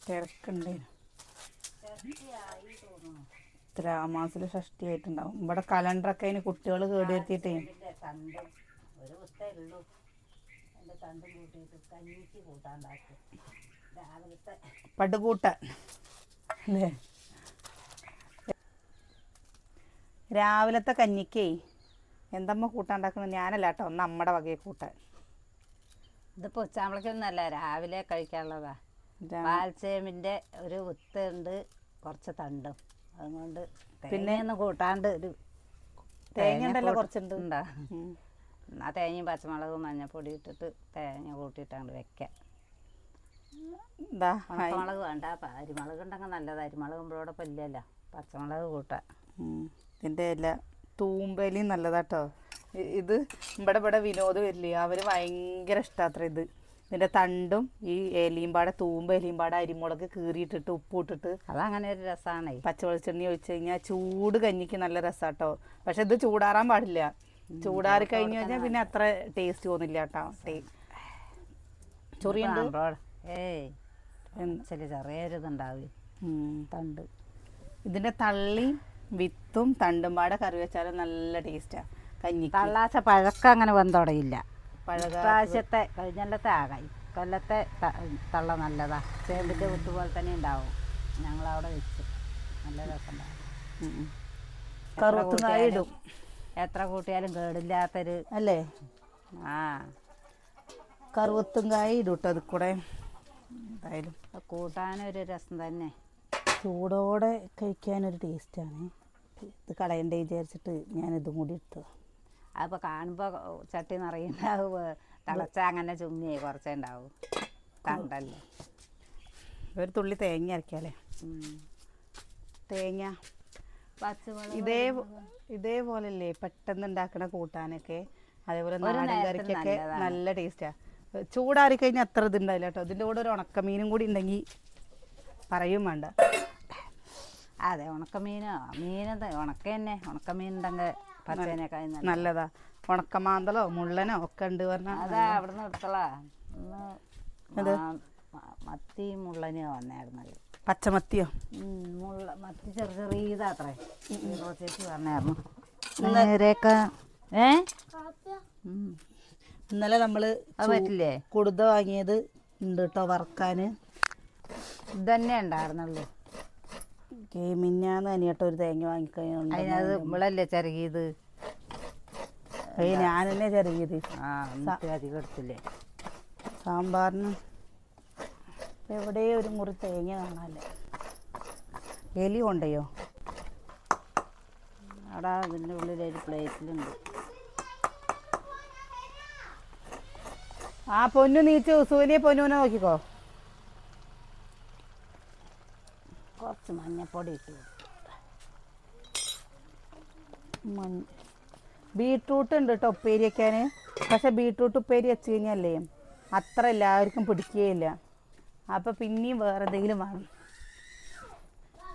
തിരക്കുണ്ടായിരുന്നു. ത്രാമാസിൽ ഷഷ്ടി ആയിട്ടുണ്ടാവും. ഇവിടെ കലണ്ടറൊക്കെ അതിന് കുട്ടികൾ കേടുവരുത്തിയിട്ടേ പടുകൂട്ടാൻ അല്ലേ? രാവിലത്തെ കഞ്ഞിക്കേ എന്തമ്മ കൂട്ടാണ്ടാക്കുന്നത്? ഞാനല്ല കേട്ടോ, ഒന്ന് അമ്മയുടെ വകയെ കൂട്ടാൻ. ഇതിപ്പോൾ ഉച്ചാമ്പളക്കൊന്നല്ല, രാവിലെ കഴിക്കാനുള്ളതാ. പാൽച്ചേമ്പിൻ്റെ ഒരു വിത്തുണ്ട്, കുറച്ച് തണ്ടും. അതുകൊണ്ട് പിന്നെ ഒന്നും കൂട്ടാണ്ട് ഒരു തേങ്ങ ഉണ്ടല്ലോ, കുറച്ചുണ്ട്. ആ തേങ്ങയും പച്ചമുളകും മഞ്ഞപ്പൊടി ഇട്ടിട്ട് തേങ്ങ കൂട്ടിയിട്ടാണ്ട് വെക്കാം. പച്ചമുളക് വേണ്ട, അരിമുളക് ഉണ്ടെങ്കിൽ നല്ലത്. അരിമുളക് നമ്മളോടൊപ്പം ഇല്ലല്ലോ, പച്ചമുളക് കൂട്ടാം. ഇതിൻ്റെ എല്ലാ തൂമ്പയിലും നല്ലതാട്ടോ. ഇത് ഇവിടെ വിനോദ് വരില്ലേ, അവർ ഭയങ്കര ഇഷ്ടമാത്ര ഇത്. ഇതിൻ്റെ തണ്ടും ഈ എലിയുംപാടെ, തൂമ്പ എലിയുംപാടെ അരിമുളക് കീറിയിട്ടിട്ട് ഉപ്പ് ഇട്ടിട്ട് അതങ്ങനെ ഒരു രസമാണ്. പച്ചവെളിച്ചെണ്ണി ഒഴിച്ച് കഴിഞ്ഞാൽ ചൂട് കഞ്ഞിക്ക് നല്ല രസമാട്ടോ. പക്ഷെ ഇത് ചൂടാറാൻ പാടില്ല. ചൂടാറി കഴിഞ്ഞു കഴിഞ്ഞാൽ പിന്നെ അത്ര ടേസ്റ്റ് തോന്നില്ല കേട്ടോ. ചൊറിയുണ്ട്, ചെറിയൊരിതുണ്ടാവും തണ്ട്. ഇതിൻ്റെ തള്ളി വിത്തും തണ്ടും പാടെ കറി വെച്ചാലും നല്ല ടേസ്റ്റാണ് കഞ്ഞിക്ക്. തള്ളാച്ച പഴക്കം അങ്ങനെ വന്നോടയില്ല. പ്രാവശ്യത്തെ കഴിഞ്ഞത്തെ ആകാം. കൊല്ലത്തെ തള്ള നല്ലതാ. ചേമ്പിൻ്റെ വിത്ത് പോലെ തന്നെ ഉണ്ടാവും. ഞങ്ങളവിടെ വെച്ച് നല്ല രസമുണ്ടാവും. കറുത്തുകായ ഇടും, എത്ര കൂട്ടിയാലും കേടില്ലാത്തൊരു അല്ലേ? ആ, കറുവത്തും കായ ഇടും കേട്ടോ അത് കൂടെ. എന്തായാലും കൂട്ടാനൊരു രസം തന്നെ. ചൂടോടെ കഴിക്കാനൊരു ടേസ്റ്റാണ്. ഇത് കളയണ്ടേ വിചാരിച്ചിട്ട് ഞാനിതും കൂടി എടുത്തത്. അതിപ്പോൾ കാണുമ്പോൾ ചട്ടി നിറയുണ്ടാവും. തിളച്ചാൽ അങ്ങനെ ചുമ്മിയേ കുറച്ചേ ഉണ്ടാവും. കണ്ടല്ലേ, ഒരു തുള്ളി തേങ്ങ അരക്കാല്ലേ? തേങ്ങ ഇതേപോലല്ലേ പെട്ടെന്ന് ഉണ്ടാക്കണ കൂട്ടാനൊക്കെ. അതേപോലെ നാടൻ കറിക്കൊക്കെ നല്ല ടേസ്റ്റാണ്. ചൂടാറി കഴിഞ്ഞാൽ അത്ര ഇതുണ്ടാവില്ല കേട്ടോ. ഇതിൻ്റെ കൂടെ ഒരു ഉണക്കമീനും കൂടി ഉണ്ടെങ്കിൽ പറയും വേണ്ട. അതെ, ഉണക്കമീനോ ഉണക്ക തന്നെ. ഉണക്കമീൻ ഉണ്ടെങ്കിൽ പച്ചേനേക്കായി നല്ലതാ. ഉണക്കമാന്തളോ മുള്ളനോ ഒക്കെ ഉണ്ട് പറഞ്ഞാൽ അതാ അവിടെ നിന്ന് എടുത്തളാ. മത്തി മുള്ളനോ വന്നായിരുന്നത്. പച്ചമത്തിയോ? മത്തി ചെറിയതാത്രേ. ചേച്ചി പറഞ്ഞായിരുന്നു. ഇന്നലെ നമ്മള് പറ്റില്ലേ കുടുത വാങ്ങിയത് ഉണ്ട് കേട്ടോ വറക്കാന്. ഇതന്നെ ഉണ്ടായിരുന്നുള്ളൂ. മിന്നാന്ന് തന്നെയാട്ടോ ഒരു തേങ്ങ വാങ്ങിക്കഴിഞ്ഞു. അതിനത് ഇവളല്ലേ ചെറുകിയത്? ഞാൻ തന്നെ ചെറുകിയത്. അധികം എടുത്തില്ലേ സാമ്പാറിന്? എവിടെ ഒരു മുറി തേങ്ങ കാണാല്ലേ? എലി കൊണ്ടയോ? അവിടെ അതിൻ്റെ ഉള്ളിലൊരു പ്ലേറ്റിലുണ്ട്. ആ പൊന്നു നീച്ച് സൂര്യ പൊന്നുവിനെ നോക്കിക്കോ. കുറച്ച് മഞ്ഞപ്പൊടി ഇട്ടു. ബീട്രൂട്ട് ഉണ്ട് കേട്ടോ ഉപ്പേരി വയ്ക്കാൻ. പക്ഷെ ബീട്രൂട്ട് ഉപ്പേരി വെച്ച് കഴിഞ്ഞാലേ അത്ര എല്ലാവർക്കും പിടിക്കുകയില്ല. അപ്പം പിന്നെയും വേറെ എന്തെങ്കിലും വേണം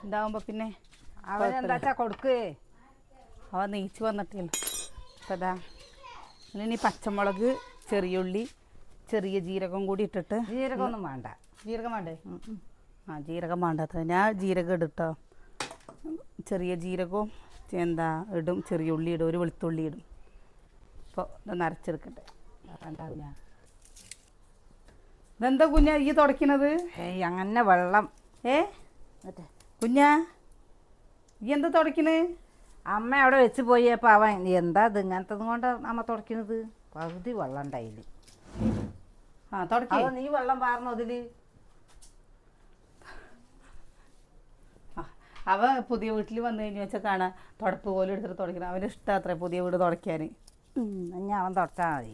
ഉണ്ടാവുമ്പോൾ. പിന്നെ അവനെന്താ കൊടുക്കേ? അവ നീച്ച് വന്നിട്ടില്ല. അപ്പം അതാ ഇനി പച്ചമുളക്, ചെറിയുള്ളി, ചെറിയ ജീരകം കൂടി ഇട്ടിട്ട്. ജീരകമൊന്നും വേണ്ട. ജീരകം വേണ്ടേ? ജീരകം വേണ്ടാത്ത ഞാൻ ജീരകം ഇടുട്ടോ. ചെറിയ ജീരകവും ഇടും, ചെറിയ ഉള്ളി ഇടും, ഒരു വെളുത്തുള്ളി ഇടും. അപ്പോൾ ഇതൊന്ന് അരച്ചെടുക്കട്ടെ. ഉണ്ടാവില്ല. ഇതെന്താ കുഞ്ഞാ ഈ തുടയ്ക്കുന്നത്? അങ്ങനെ വെള്ളം. കുഞ്ഞാ ഈ എന്താ തുടയ്ക്കണേ? അമ്മ അവിടെ വെച്ച് പോയപ്പോൾ അവൻ എന്താ ഇത് ഇങ്ങനത്തതും കൊണ്ട് അമ്മ തുടയ്ക്കുന്നത്? പകുതി വെള്ളം ഉണ്ടായില്ല. നീ വെള്ളം പാർന്നു അതില്. അവ പുതിയ വീട്ടിൽ വന്നു കഴിഞ്ഞു വെച്ചാൽ കാണാൻ തുടപ്പ് പോലും എടുത്തിട്ട് തുടയ്ക്കണം. അവന് ഇഷ്ടം അത്ര പുതിയ വീട് തുടയ്ക്കാൻ. ഇനി അവൻ തുടച്ചാൽ മതി.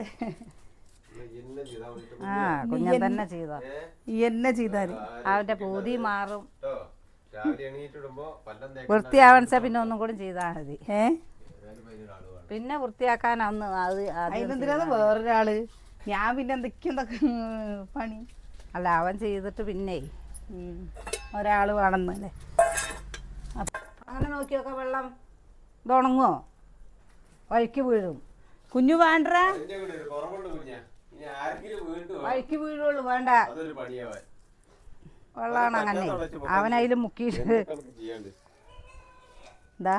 കുഞ്ഞൻ തന്നെ ചെയ്തോ? എന്നെ ചെയ്താൽ അവന്റെ പൂതി മാറും. വൃത്തിയാവൻസ പിന്നെ ഒന്നും കൂടി ചെയ്താൽ മതി. പിന്നെ വൃത്തിയാക്കാൻ അന്ന് അതിനെന്തിനാ വേറൊരാള്? ഞാൻ പിന്നെ എന്തൊക്കെ പണി അല്ല അവൻ ചെയ്തിട്ട് പിന്നെ ഒരാൾ വേണമെന്നല്ലേ. അങ്ങനെ നോക്കിയൊക്കെ വെള്ളം ഇത് ഉണങ്ങുമോ? വഴിക്ക് വീഴും. കുഞ്ഞു വേണ്ട വഴിക്ക് വീഴുള്ളൂ വേണ്ട വെള്ളമാണ് അങ്ങനെ അവനതിൽ മുക്കിയിട്ട് എന്താ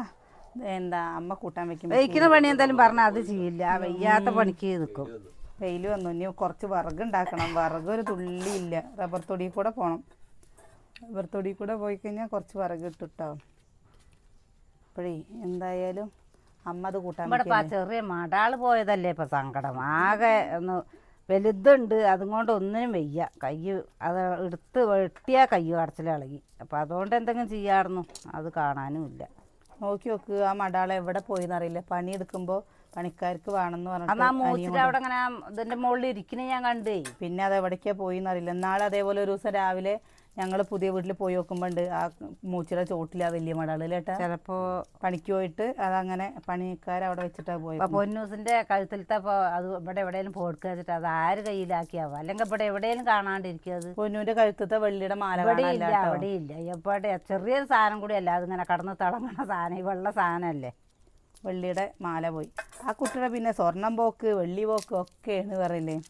എന്താ അമ്മ കൂട്ടാൻ വെക്കും വയ്ക്കുന്ന പണി എന്തായാലും പറഞ്ഞാൽ അത് ചെയ്യില്ല വയ്യാത്ത പണിക്ക് നിൽക്കും. വെയിൽ വന്നു ഇനി കുറച്ച് വിറക് ഉണ്ടാക്കണം. വിറക് ഒരു തുള്ളി ഇല്ല. റബ്ബർ തൊടി കൂടെ പോകണം. റബ്ബർ തൊടി കൂടെ പോയി കഴിഞ്ഞാൽ കുറച്ച് വിറക് ഇട്ടിട്ടാവും. അപ്പോഴേ എന്തായാലും അമ്മ അത് കൂട്ടാൻ ഇവിടെ ചെറിയ മടാള് പോയതല്ലേ ഇപ്പം സങ്കടം. ആകെ ഒന്ന് വലുതുണ്ട്, അതും കൊണ്ട് ഒന്നിനും വയ്യ. കൈ അത് എടുത്ത് വെട്ടിയാൽ കൈ കടച്ചിൽ ഇളകി. അപ്പം അതുകൊണ്ട് എന്തെങ്കിലും ചെയ്യാറുന്നു, അത് കാണാനും ഇല്ല. നോക്കി നോക്ക് ആ മടാളെ എവിടെ പോയിന്നറിയില്ല. പണിയെടുക്കുമ്പോൾ പണിക്കാർക്ക് വേണമെന്ന് പറഞ്ഞാൽ ആ മൂച്ചിൽ അവിടെ അങ്ങനെ ഇതിൻ്റെ മുകളിൽ ഇരിക്കുന്നത് ഞാൻ കണ്ടേ. പിന്നെ അത് എവിടേക്കാ പോയിന്നറിയില്ല. നാളെ അതേപോലെ ഒരു ദിവസം രാവിലെ ഞങ്ങൾ പുതിയ വീട്ടിൽ പോയി നോക്കുമ്പോണ്ട് ആ മൂച്ചിയുടെ ചോട്ടിൽ ആ വലിയ മടാള് ലേട്ടാ ചിലപ്പോൾ പണിക്ക് പോയിട്ട് അതങ്ങനെ പണിക്കാരവിടെ വെച്ചിട്ടാ പോയി. പൊന്നൂസിന്റെ കഴുത്തിലത്തെ അത് ഇവിടെ എവിടെയെങ്കിലും പോടുക്കുക വെച്ചിട്ട് അത് ആര് കയ്യിലാക്കിയാവും, അല്ലെങ്കിൽ ഇവിടെ എവിടെയെങ്കിലും കാണാണ്ടിരിക്കുക. അത് പൊന്നൂന്റെ കഴുത്തത്തെ വെള്ളിയുടെ മാല അവിടെ ഇല്ല, അവിടെ ഇല്ല. എവിടെ ചെറിയൊരു സാധനം കൂടി അല്ല, അതിങ്ങനെ കടന്ന് തിളങ്ങണ സാധനം, ഈ വെള്ള സാധനമല്ലേ. വെള്ളിയുടെ മാല പോയി. ആ കുട്ടിയുടെ പിന്നെ സ്വർണം പോക്ക് വെള്ളി പോക്ക് ഒക്കെയാണ് പറയില്ലേ.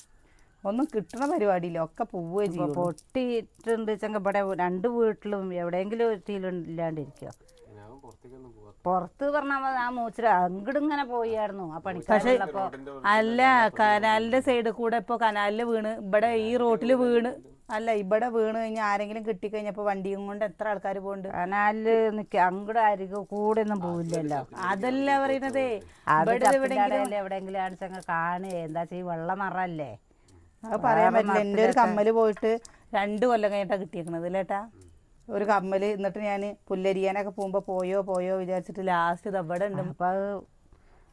ഒന്നും കിട്ടുന്ന പരിപാടിയില്ല, ഒക്കെ പോവുകയും ചെയ്യും. പൊട്ടിയിട്ടുണ്ട് വെച്ചെങ്കിൽ ഇവിടെ 2 വീട്ടിലും എവിടെയെങ്കിലും ഇല്ലാണ്ടിരിക്കുക. പുറത്ത് പറഞ്ഞാൽ ആ മൂച്ചിര അങ്ങോട്ട് ഇങ്ങനെ പോയായിരുന്നു ആ പണിക്കാരുള്ളപ്പോ. അല്ല കനാലിന്റെ സൈഡിൽ കൂടെ ഇപ്പൊ കനാലില് വീണ് ഇവിടെ ഈ റോട്ടില് വീണ് അല്ല ഇവിടെ വീണ് കഴിഞ്ഞാൽ ആരെങ്കിലും കിട്ടിക്കഴിഞ്ഞപ്പോ വണ്ടിയും കൊണ്ട് എത്ര ആൾക്കാർ പോകുന്നുണ്ട്. കനാലില് നിക്ക അങ്ങോട്ട് ആയിരിക്കും കൂടെ ഒന്നും പോവില്ലല്ലോ. അതല്ല പറയുന്നതേ, എവിടെയെങ്കിലും ആണെച്ചങ്ങ് കാണുക. എന്താ ചെയ്യ, വെള്ളം നിറല്ലേ. അത് പറയാൻ പറ്റില്ല. എൻ്റെ ഒരു കമ്മല് പോയിട്ട് 2 കൊല്ലം കഴിഞ്ഞിട്ടാണ് കിട്ടിയേക്കണത് ലേട്ടാ. ഒരു കമ്മല്. എന്നിട്ട് ഞാൻ പുല്ലരിയാനൊക്കെ പോകുമ്പോ പോയോ വിചാരിച്ചിട്ട് ലാസ്റ്റ് ഇത് അവിടെ ഉണ്ട്. അപ്പൊ അത്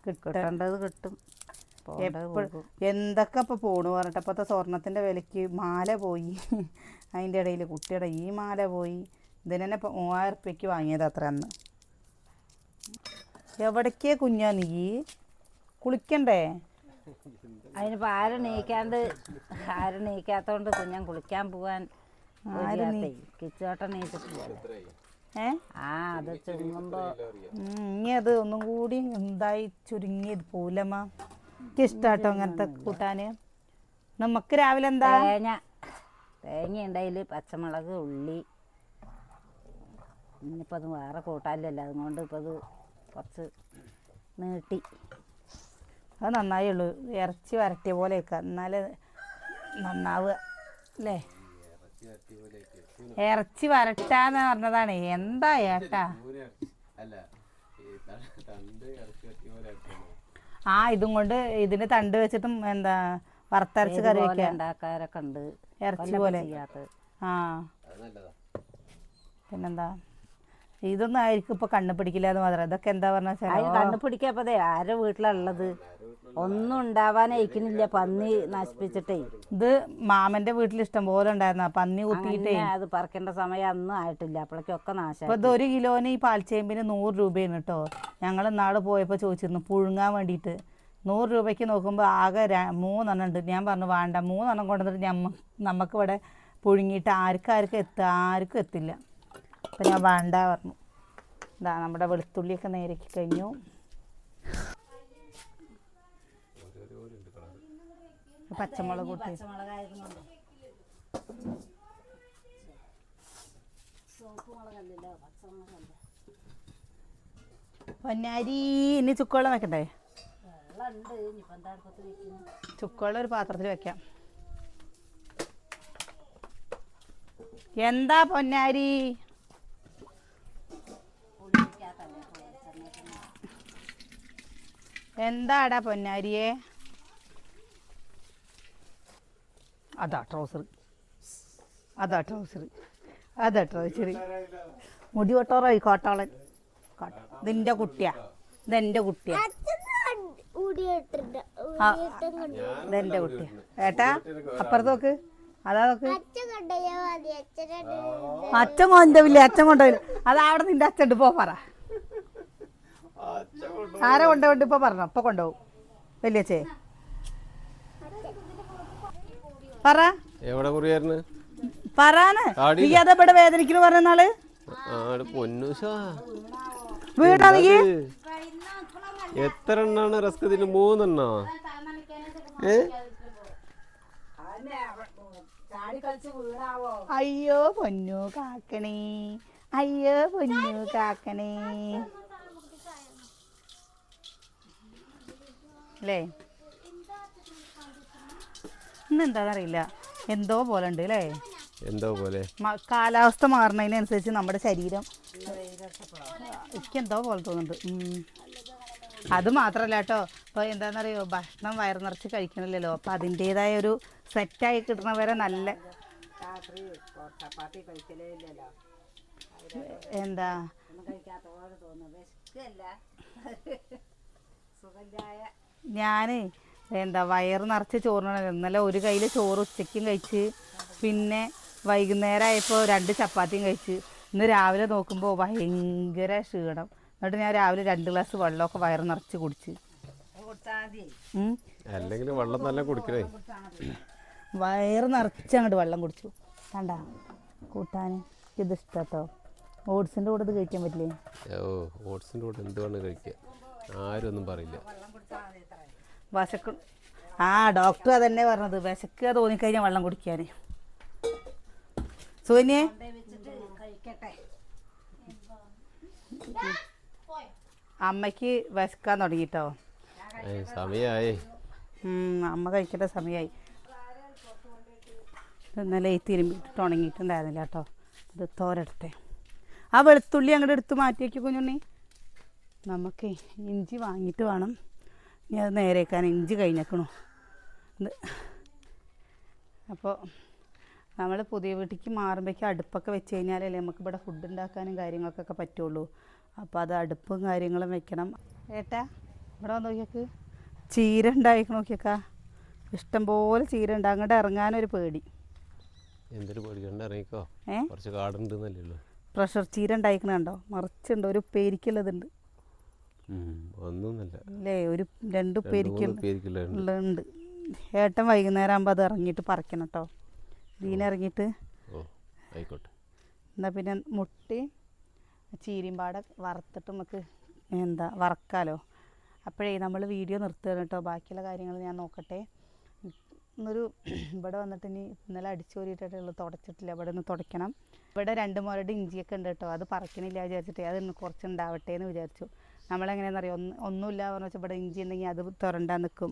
കിട്ടേണ്ടത് കിട്ടും. എപ്പോഴും എന്തൊക്കെ ഇപ്പൊ പോണു പറഞ്ഞിട്ട്. അപ്പത്തെ സ്വർണത്തിന്റെ വിലക്ക് മാല പോയി, അതിൻ്റെ ഇടയിൽ കുട്ടിയുടെ ഈ മാല പോയി. ഇതിന് തന്നെ 3000 ഉറുപ്പ്യക്ക് വാങ്ങിയത് അത്ര. അന്ന് എവിടേക്കേ കുഞ്ഞാ നീ കുളിക്കണ്ടേ? അതിനിപ്പോ ആരും നീക്കാത്തോണ്ട് കുഞ്ഞൻ കുളിക്കാൻ പോവാൻ കിച്ചോട്ടം നീച്ചിട്ടില്ല. അത് ചുരുങ്ങുമ്പോ ഇനി അത് ഒന്നും കൂടി എന്തായി ചുരുങ്ങിയത് പോലമ്മ. എനിക്ക് ഇഷ്ടാട്ടോ അങ്ങനത്തെ കൂട്ടാന്. നമുക്ക് രാവിലെ എന്താ തേങ്ങ ഉണ്ടായില്, പച്ചമുളക്, ഉള്ളി. ഇനിയിപ്പോൾ അത് വേറെ കൂട്ടാനില്ലല്ലോ, അതുകൊണ്ട് ഇപ്പോൾ അത് കുറച്ച് നീട്ടി. അത് നന്നായുള്ളൂ. ഇറച്ചി വരട്ടിയ പോലെ വെക്കുക, എന്നാലേ നന്നാവുക അല്ലേ. ഇറച്ചി വരട്ടാന്ന് പറഞ്ഞതാണ്. എന്താ ഏട്ടാ ഇതും കൊണ്ട് ഇതിന് തണ്ട് വെച്ചിട്ടും എന്താ വറുത്തരച്ച് കറി വെക്കുക ഉണ്ടാക്കാരൊക്കെ ഉണ്ട്. ഇറച്ചി പോലെ. പിന്നെന്താ ഇതൊന്നും ആയിരിക്കും ഇപ്പൊ കണ്ണ് പിടിക്കില്ല എന്ന് മാത്രം. ഇതൊക്കെ എന്താ പറഞ്ഞാൽ കണ്ണ് പിടിക്കാപ്പതേ ആരുടെ വീട്ടിലുള്ളത് ഒന്നും ഉണ്ടാവാനയക്കുന്നില്ല. പന്നി നശിപ്പിച്ചിട്ടേ. ഇത് മാമന്റെ വീട്ടിൽ ഇഷ്ടം പോലെ ഉണ്ടായിരുന്ന പന്നി കുത്തിയിട്ടേ. അത് പറിക്കേണ്ട സമയം അന്നും ആയിട്ടില്ല, അപ്പോഴേക്കൊക്കെ നാശം. ഇപ്പൊ ഇത് 1 കിലോന് ഈ പാൽച്ചേമ്പിന് 100 രൂപയാണ് കേട്ടോ. ഞങ്ങൾ ഇന്നാള് പോയപ്പോ ചോദിച്ചിരുന്നു പുഴുങ്ങാൻ വേണ്ടിയിട്ട്. 100 രൂപയ്ക്ക് നോക്കുമ്പോൾ ആകെ 3 എണ്ണം ഉണ്ട്. ഞാൻ പറഞ്ഞു വേണ്ട, 3 എണ്ണം കൊണ്ടുവന്നിട്ട് നമുക്കിവിടെ പുഴുങ്ങിയിട്ട് ആർക്കും എത്തില്ല. അപ്പം ഞാൻ വേണ്ട പറഞ്ഞു. ഇതാ നമ്മുടെ വെളുത്തുള്ളിയൊക്കെ നേരക്കി കഴിഞ്ഞു. പച്ചമുളക് കൂട്ടി പൊന്നാരി. ഇനി ചുക്കുവെള്ളം വെക്കണ്ടേ? ചുക്കുവെള്ളം ഒരു പാത്രത്തിൽ വെക്കാം. എന്താ പൊന്നാരി? എന്താടാ പൊന്നാരിയെ? അതാ ട്രൗസർ മുടി കൊട്ടോറായി കോട്ടാളൻ. ഇതെന്റെ കുട്ടിയാ, ഇതെന്റെ കുട്ടിയാ. ഇതെന്റെ കുട്ടിയാ ഏട്ടാ. അപ്പുറത്ത് നോക്ക്, അതാ നോക്ക്. അച്ഛൻ കൊണ്ടുപോയില്ല, അതാ അവിടെ നിന്റെ അച്ഛൻ പോ പറ. ആരാ കൊണ്ടുപോയിട്ട് ഇപ്പൊ പറഞ്ഞോ? ഇപ്പൊ കൊണ്ടുപോകും വലിയച്ചേ പറ. എവിടെ കുറിയായിരുന്നു പറയാന് നീ അതെവിടെ വേദനിക്കുന്നു പറഞ്ഞ നാള് പൊന്നൂശ വീടാ നീ എത്ര എണ്ണാണ് റസ്ക് ഇതിന്? 3 എണ്ണോ? അയ്യോ പൊന്നു കാക്കണേ, അയ്യോ പൊന്നു കാക്കണേ അല്ലേ. ഇന്നെന്താണെന്നറിയില്ല, എന്തോ പോലെ ഉണ്ട് അല്ലേ. എന്തോ പോലെ കാലാവസ്ഥ മാറുന്നതിനനുസരിച്ച് നമ്മുടെ ശരീരം എനിക്കെന്തോ പോലെ തോന്നുന്നുണ്ട്. അത് മാത്രമല്ല കേട്ടോ, ഇപ്പോൾ എന്താണെന്നറിയോ, ഭക്ഷണം വയറ് നിറച്ച് കഴിക്കണില്ലല്ലോ. അപ്പം അതിൻ്റേതായ ഒരു സെറ്റായി കിട്ടണവരെ നല്ല എന്താ ഞാൻ എന്താ വയറ് നിറച്ച് ചോറിനാണ്. ഇന്നലെ ഒരു കയ്യിൽ ചോറ് ഉച്ചയ്ക്കും കഴിച്ച്, പിന്നെ വൈകുന്നേരം ആയപ്പോൾ 2 ചപ്പാത്തിയും കഴിച്ച്. ഇന്ന് രാവിലെ നോക്കുമ്പോൾ ഭയങ്കര ക്ഷീണം. എന്നിട്ട് ഞാൻ രാവിലെ 2 ഗ്ലാസ് വെള്ളമൊക്കെ വയറ് നിറച്ച് കുടിച്ച്. അല്ലെങ്കിൽ വെള്ളം നല്ല കുടിക്കണേ. വയറ് നിറച്ച് അങ്ങോട്ട് വെള്ളം കുടിച്ചു. കണ്ട കൂട്ടാൻ ഇത് ഇഷ്ടട്ടോ. ഓട്സിൻ്റെ കൂടെ ഇത് കഴിക്കാൻ പറ്റില്ലേ? ഓട്സിൻ്റെ കൂടെ എന്ത് വേണം കഴിക്കുക, ആരും ഒന്നും പറയില്ല. വിശക്ക് ഡോക്ടർ അതന്നെ പറഞ്ഞത്, വിശക്കുക തോന്നിക്കഴിഞ്ഞാൽ വെള്ളം കുടിക്കാൻ. സോനിയെ അമ്മയ്ക്ക് വിശക്കാൻ തുടങ്ങിട്ടോ. സമയമായി, അമ്മ കഴിക്കേണ്ട സമയമായി. ഇന്നലെ തിരുമ്പിട്ടിട്ട് ഉണങ്ങിയിട്ടുണ്ടായിരുന്നില്ല കേട്ടോ. ഇത് തോരട്ടെ. ആ വെളുത്തുള്ളി അങ്ങോട്ട് എടുത്ത് മാറ്റി വയ്ക്കും കുഞ്ഞുണ്ണി. നമുക്ക് ഇഞ്ചി വാങ്ങിയിട്ട് വേണം ഞാൻ അത് നേരേക്കാൻ. ഇഞ്ചി കഴിഞ്ഞേക്കണു. അപ്പോൾ നമ്മൾ പുതിയ വീട്ടിലേക്ക് മാറുമ്പോഴേക്കും അടുപ്പൊക്കെ വെച്ച് കഴിഞ്ഞാലല്ലേ നമുക്ക് ഇവിടെ ഫുഡ് ഉണ്ടാക്കാനും കാര്യങ്ങൾക്കൊക്കെ പറ്റുള്ളൂ. അപ്പോൾ അത് അടുപ്പും കാര്യങ്ങളും വെക്കണം. ഏട്ടാ ഇവിടെ വന്ന് നോക്കിയേക്ക്, ചീര ഉണ്ടായിക്ക് നോക്കിയേക്കാ. ഇഷ്ടംപോലെ ചീര ഉണ്ട്. അങ്ങോട്ട് ഇറങ്ങാനൊരു പേടി. എന്തൊരു പേടിക്കണ്ട, ഇറങ്ങിക്കോ. കുറച്ച് കാടുണ്ടെന്നല്ലേ. പ്രഷർ ചീര ഉണ്ടായിക്കണ കണ്ടോ, മറിച്ചുണ്ട്. ഒരു ഉപ്പേരിക്കുള്ളതുണ്ട് ഒന്നുമില്ല അല്ലേ, ഒരു 2 ഉപ്പേരിക്കുള്ളുണ്ട്. ഏട്ടൻ വൈകുന്നേരം ആകുമ്പോൾ അത് ഇറങ്ങിയിട്ട് പറിക്കണം കേട്ടോ. ഇതിനിറങ്ങിയിട്ട് ആയിക്കോട്ടെ. എന്നാൽ പിന്നെ മുട്ടി ചീരയും പാടെ വറുത്തിട്ട് നമുക്ക് എന്താ വറക്കാലോ. അപ്പോഴേ നമ്മൾ വീഡിയോ നിർത്തുകയാണ് കേട്ടോ. ബാക്കിയുള്ള കാര്യങ്ങൾ ഞാൻ നോക്കട്ടെ. ഇന്നൊരു ഇവിടെ വന്നിട്ട് ഇനി ഇന്നലെ അടിച്ചോരിയിട്ടുള്ള തുടച്ചിട്ടില്ല, ഇവിടെ ഒന്ന് തുടയ്ക്കണം. ഇവിടെ 2 മുരട് ഇഞ്ചിയൊക്കെ ഉണ്ട് കേട്ടോ. അത് പറിക്കണില്ല വിചാരിച്ചിട്ട് അത് കുറച്ച് ഉണ്ടാവട്ടെ എന്ന് വിചാരിച്ചു. നമ്മളെങ്ങനെയാണെന്നറിയോ, ഒന്നുമില്ല പറഞ്ഞു വെച്ചാൽ ഇവിടെ ഇഞ്ചി ഉണ്ടെങ്കിൽ അത് തുരണ്ടാൻ നിൽക്കും.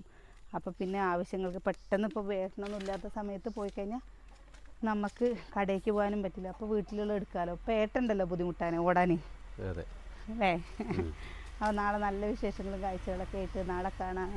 അപ്പോൾ പിന്നെ ആവശ്യങ്ങൾക്ക് പെട്ടെന്ന് ഇപ്പോൾ വേഷണമൊന്നും ഇല്ലാത്ത സമയത്ത് പോയി കഴിഞ്ഞാൽ നമുക്ക് കടയ്ക്ക് പോകാനും പറ്റില്ല. അപ്പോൾ വീട്ടിലുള്ള എടുക്കാമല്ലോ. ഇപ്പോൾ ഏട്ടുണ്ടല്ലോ ബുദ്ധിമുട്ടാൻ ഓടാൻ അല്ലേ. അപ്പോൾ നാളെ നല്ല വിശേഷങ്ങളും കാഴ്ചകളൊക്കെ ആയിട്ട് നാളെ കാണാം.